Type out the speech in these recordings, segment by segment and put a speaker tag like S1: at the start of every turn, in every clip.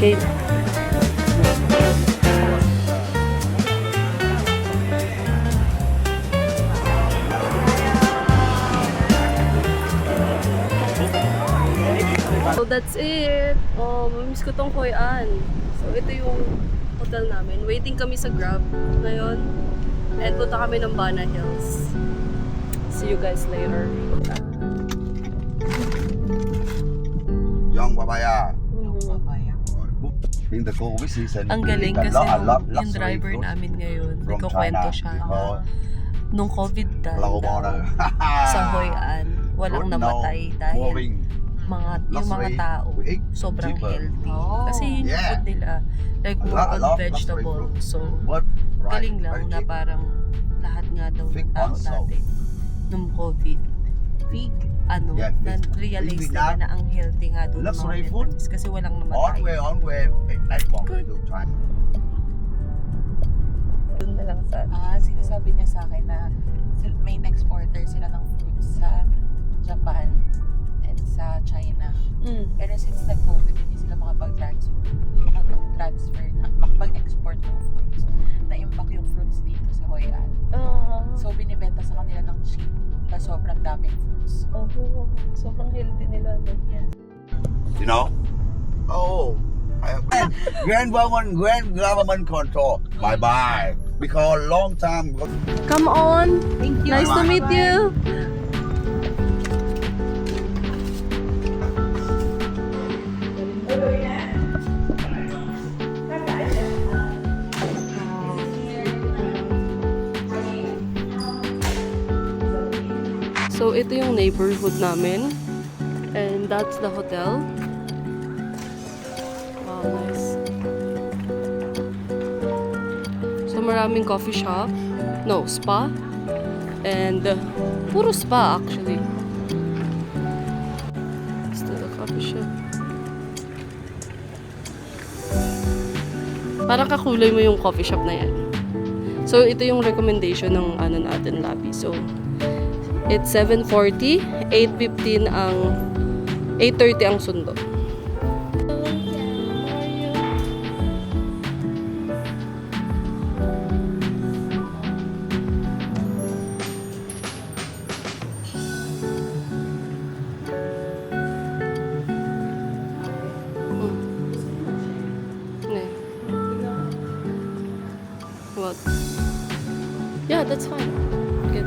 S1: Okay. So that's it. Mamiss ko tong Hoi An. So ito yung hotel namin. Waiting kami sa Grab ngayon. And punta kami ng Bana Hills. See you guys later.
S2: Young Papaya. In the COVID season,
S1: Ang galing kasi
S2: a lot
S1: yung
S2: luxury
S1: driver
S2: goods
S1: namin ngayon,
S2: from
S1: nagkukwento
S2: China
S1: siya.
S2: because
S1: Nung COVID
S2: Hello,
S1: daw,
S2: water.
S1: sa Hoi An, walang
S2: Good now,
S1: namatay dahil
S2: moving
S1: yung mga
S2: luxury,
S1: tao
S2: we eat
S1: sobrang
S2: cheaper.
S1: healthy.
S3: Oh.
S1: Kasi yun yung
S2: Yeah.
S1: food nila. Like
S2: A
S1: more
S2: lot
S1: on
S2: of
S1: vegetable.
S2: luxury food.
S1: So,
S2: But right,
S1: galing lang
S2: very
S1: na
S2: cheap.
S1: parang lahat nga daw
S2: Fig
S1: ng tao
S2: also.
S1: dati nung COVID.
S3: Fig.
S1: Na
S2: Yeah,
S1: realize
S2: Fig
S1: nila
S2: nut.
S1: na ang healthy nga doon ng mga
S2: Luxury food.
S1: Vietnamese kasi walang
S2: On
S1: namatay.
S2: way, like bomb to try.
S1: Doon na lang sa
S3: Sinasabi niya sa akin na main exporter sila ng fruits sa Japan and sa China. Pero since nag-COVID, hindi sila makapag-transfer makapag-export ng fruits. Na-impact yung fruits dito sa Hoi An. So, binibenta sa kanila ng cheap na sobrang daming fruits.
S1: Sobrang healthy nila. No?
S3: Yes.
S2: You know? Oh, grand government control. Bye. Because long time.
S1: Come on!
S3: Thank you.
S1: Nice to meet you! So, ito yung neighborhood namin. And that's the hotel. Wow, nice. So, maraming coffee shop. No, spa. And, puro spa actually. Still a coffee shop. Parang kakulay mo yung coffee shop na yan. So, ito yung recommendation ng ano natin, lobby. So, it's 7:40, 8:15 ang 8:30 ang sundo. What? Yeah, that's fine. Good.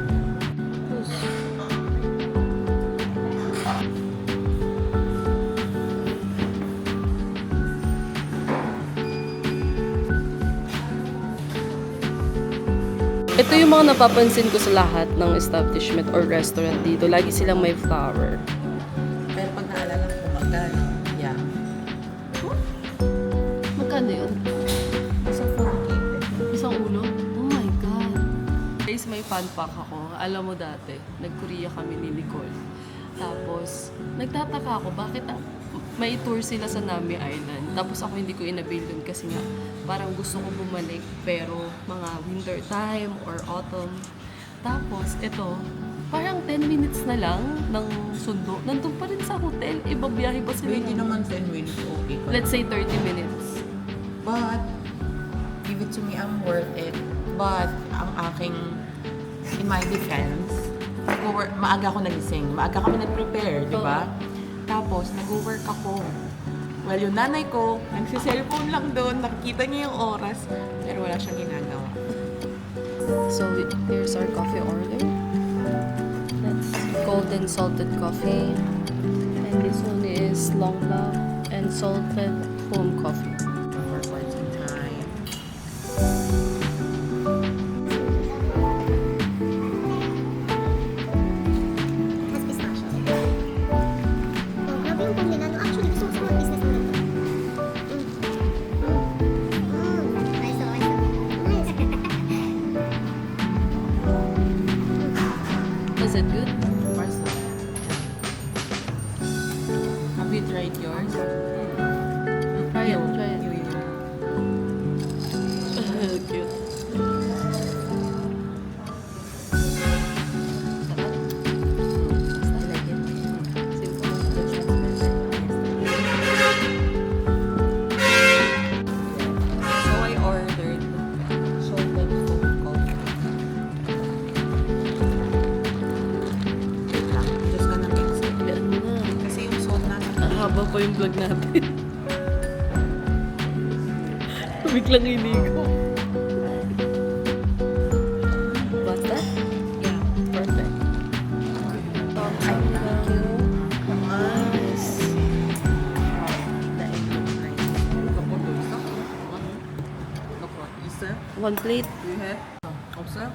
S1: Ito yung mga napapansin ko sa lahat ng establishment or restaurant dito. Lagi silang may flower.
S3: Pero pag naalala ko magkano, yeah.
S1: Magkano yun?
S3: Isang 40.
S1: Isang ulo? Oh my God. Guys, may fun fact ako. Alam mo dati, nag-Korea kami ni Nicole. Tapos, nagtataka ako, bakit may tour sila sa Nami Island. Tapos ako hindi ko inabil dun kasi nga, parang gusto ko bumalik pero mga winter time or autumn. Tapos, ito, parang 10 minutes na lang ng sundo. Nandun pa rin sa hotel. Ibabiyahe pa sila.
S3: Hindi naman 10 minutes okay.
S1: Let's say 30 minutes.
S3: But, give it to me, I'm worth it. But, ang aking, in my defense, maaga ako nagising. Maaga kami nag-prepare, di ba? Tapos, nag-work ako. Well, yung nanay ko, nagsiselfone lang doon, nakikita niya yung oras, pero wala siyang ginagawa.
S1: So, here's our coffee order. That's golden salted coffee. And this one is long black and salted foam coffee.
S3: For quite some time.
S4: Mas pistachio. Oh, grabe yung pamilya. No, actually, gusto ko sa mga business mo nito. Nice, oh, nice.
S1: Is it good?
S3: Parcel. Have you tried yours?
S1: Try it, try it. Cute. I like it. Simple. araw pa yung vlog natin. Biglang iligo. What's that? Yeah, perfect. Thank you. Nice. One plate.
S3: 없어요?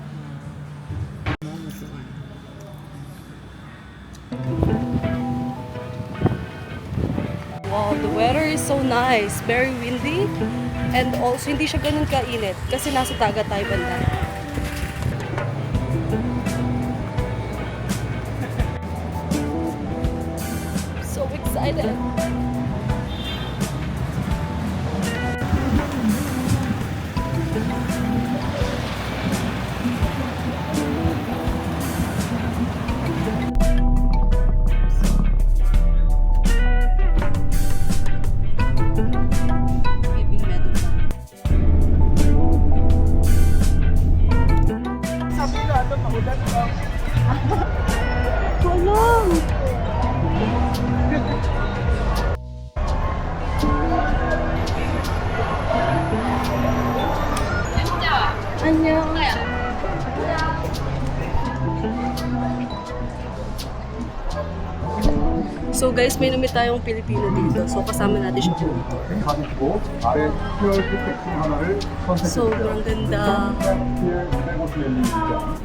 S1: Wow, the weather is so nice. Very windy. And also, hindi siya ganun kainit kasi nasa dagat tayo banda. So excited. Giving medal lang. Walang! 안녕. So guys, may namit tayong Pilipino dito. So kasama natin siya po.
S5: 가지고 아래 퓨어 텍스 하나를 선택해
S1: Sobrang ganda.
S5: 피엘 250 ml.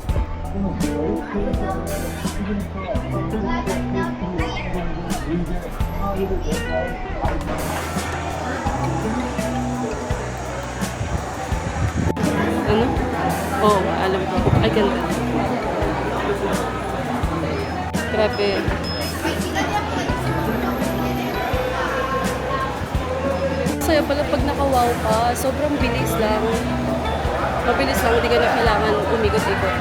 S1: Ano? Oh, alam ko. I can tell. Grabe. Saya pala pag naka-wow ka, sobrang bilis lang. Mabilis lang, hindi ka na kailangan umikot-ikot.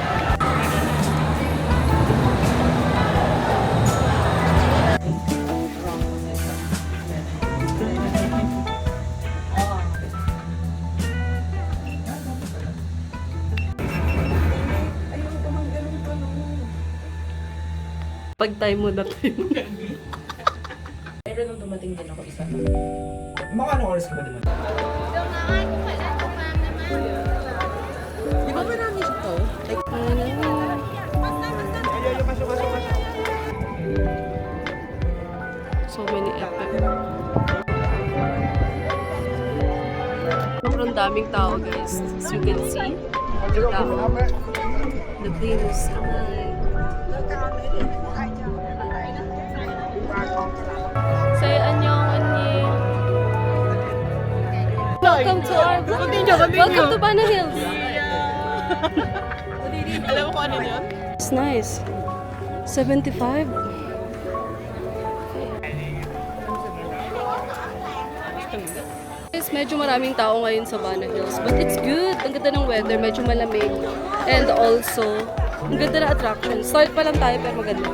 S1: Pag-time mo na tayo.
S3: Pero nung dumating din ako isa.
S6: Mga anong oras ka ba naman?
S3: Di ba marami siya to? Like,
S1: So many epic. Sobrang daming tao guys. As you can see, daming tao. The plane is high. Say annyeong, annyeong. Welcome to our vlog. Welcome to Bana Hills.
S3: alam mo kung ano yun?
S1: It's nice. 75. Guys, medyo maraming tao ngayon sa Bana Hills. But it's good. Ang ganda ng weather. Medyo malamig. And also, ang ganda ng attraction. Start pa lang tayo pero maganda.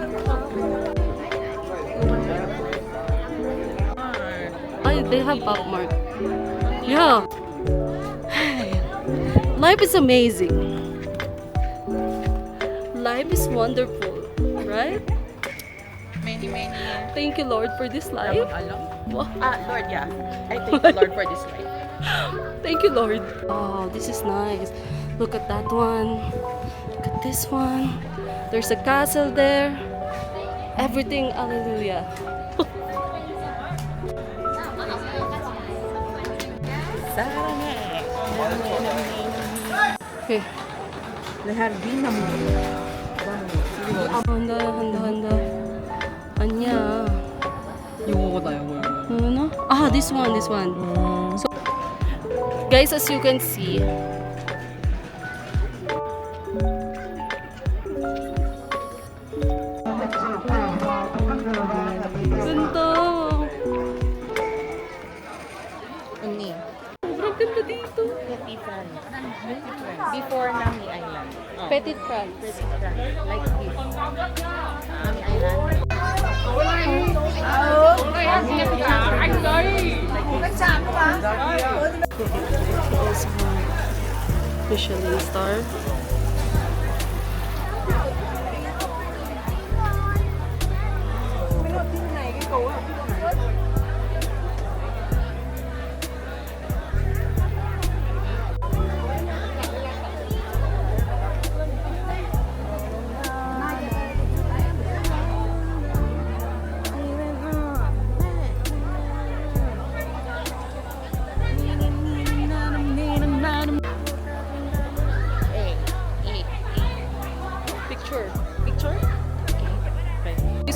S1: Ay, they have Pop Mart. Yeah. Life is amazing. Life is wonderful, right?
S3: Many.
S1: Thank you, Lord, for this life.
S3: Alam?
S1: Wow.
S3: Lord, yeah. I thank the Lord for this life.
S1: Thank you, Lord. Oh, this is nice. Look at that one. Look at this one. There's a castle there. Everything, hallelujah. Okay. Handa. Anya.
S3: Yung
S1: Ano? Ah, this one. So, guys, as you can see, ganda.
S3: Uni.
S1: Sobrang ganda dito.
S3: Before Nami Island.
S1: Petit France.
S3: Like this. Nami Island.
S1: Also, Michelin star.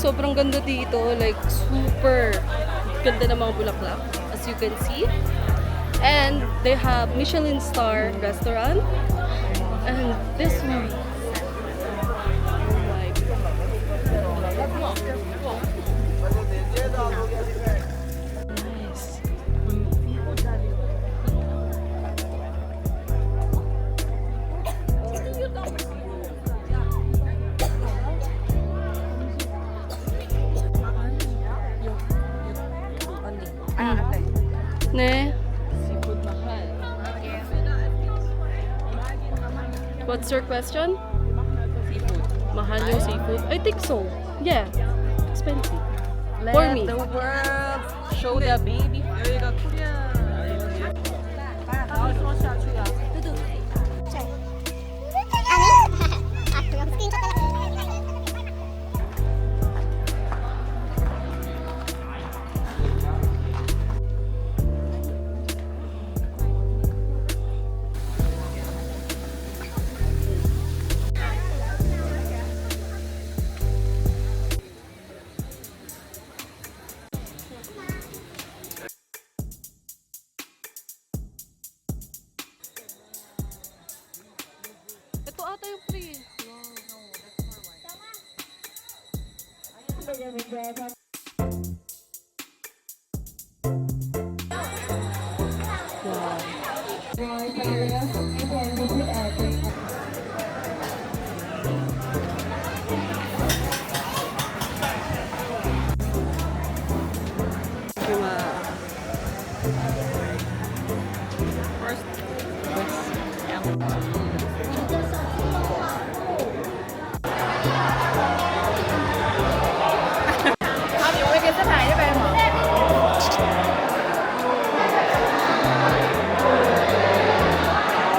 S1: sobrang ganda dito. Like, super ganda ng mga bulaklak, as you can see. And they have Michelin star restaurant. And this one. Oh my God. Nice. Ne? What's your question?
S3: Seafood.
S1: Mahal yung seafood? I think so. Yeah. Expensive. For me.
S3: the world show the baby. 여기가 코리아.
S4: 아니? 아, 그럼 스크린샷 달라고.
S1: Ito ata yung free.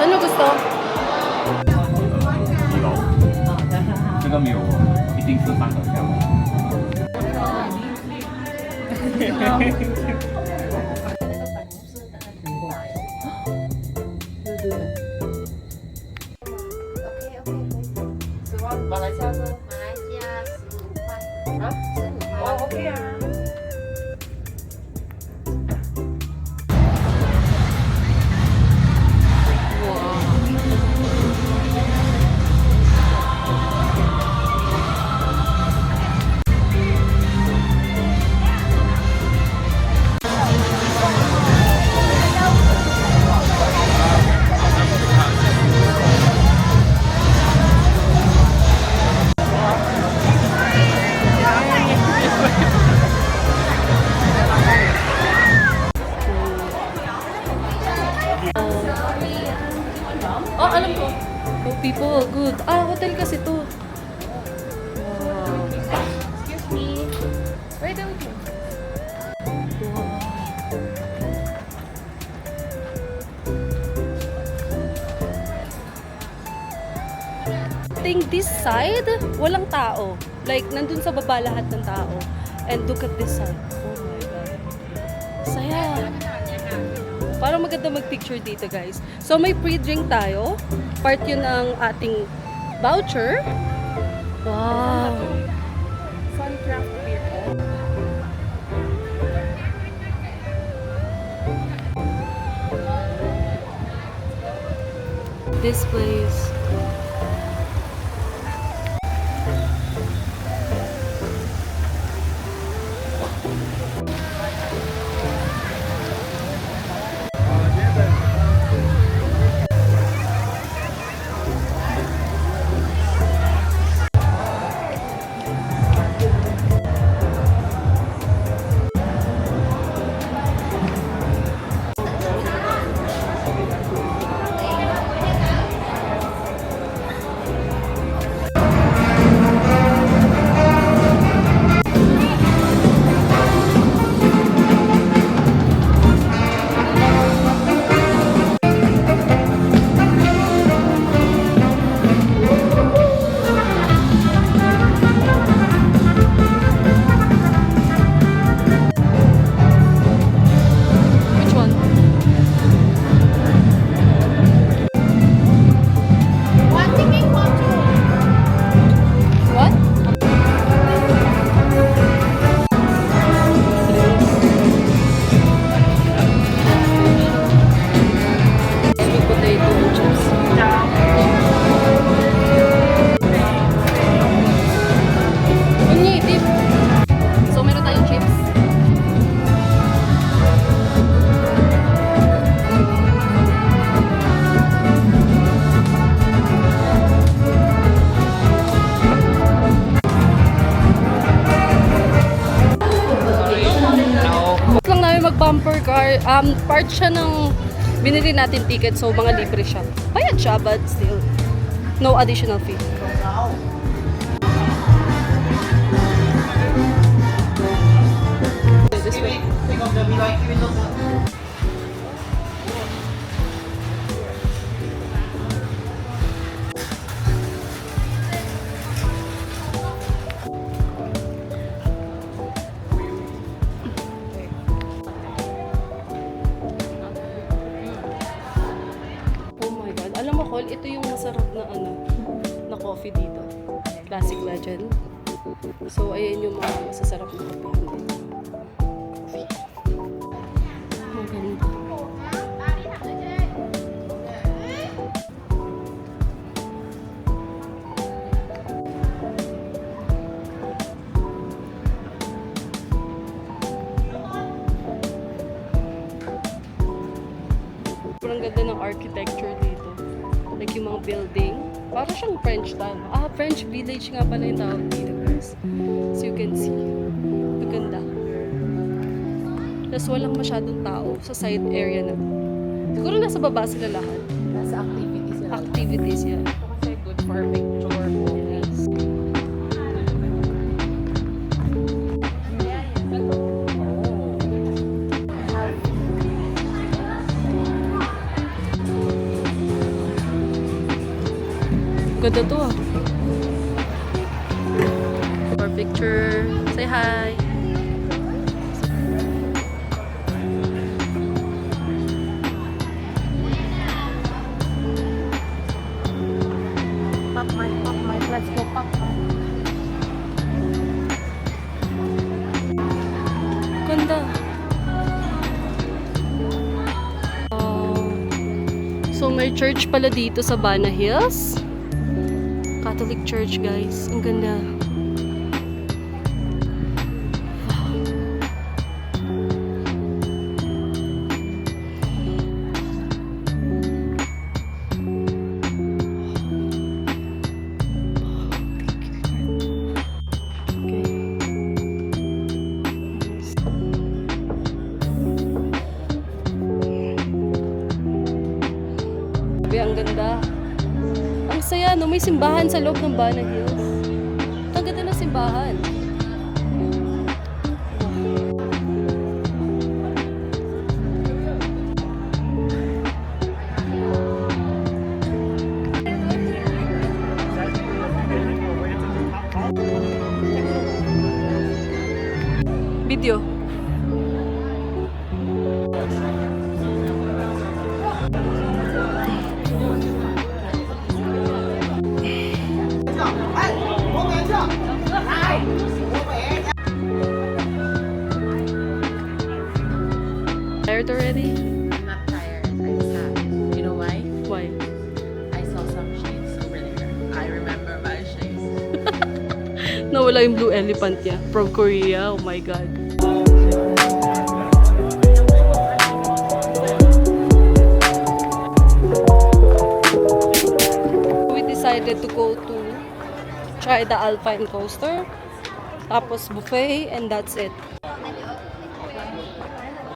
S1: Ano gusto?
S7: 这个没有，一定是半个票。
S4: 马来西亚15块。啊？15块。哦，OK 啊。
S1: Oh, alam ko. Oh, people, good. Ah, hotel kasi to. Wow.
S4: Excuse me. Where do we go?
S1: Think this side, walang tao. Like, nandun sa baba lahat ng tao. And look at this side. Oh my God. Saya. Parang maganda mag-picture dito, guys. So, may pre-drink tayo. Part yun ng ating voucher. Wow.
S3: Suncraft beer.
S1: This place. bumper car, part siya ng binili natin ticket, so mga libre siya. Bayad siya, but still, no additional fee. This way. Oh my God. Alam mo, Col, ito yung masarap na na coffee dito. Classic Legend. So, ayan yung mga masasarap na coffee dito. Coffee. Maganda. Sobrang ganda ng architecture dito. Like yung mga building. Para siyang French style. French village nga pala yung tawag dito, guys. So you can see. Maganda. Tapos walang masyadong tao sa side area na. Siguro nasa baba sila lahat.
S3: Nasa activities nila.
S1: Activities yan.
S3: Ito kasi good for picture.
S1: Yes. Ganda to ah. For picture. Say hi.
S3: Pop my, let's go pop.
S1: Ganda. So may church pala dito sa Bana Hills. Catholic Church, guys. Ang ganda. Grabe, ang ganda. Ang saya, no? May simbahan sa loob ng Bana Hills. Ang ganda ng simbahan. Video. Tired already?
S3: I'm not tired. I'm sad. You know why?
S1: Why?
S3: I saw some shades over there. I remember my shades.
S1: Nawala yung blue elephant niya from Korea. Oh my God. We decided to go to try the Alpine Coaster. Tapos buffet and that's it.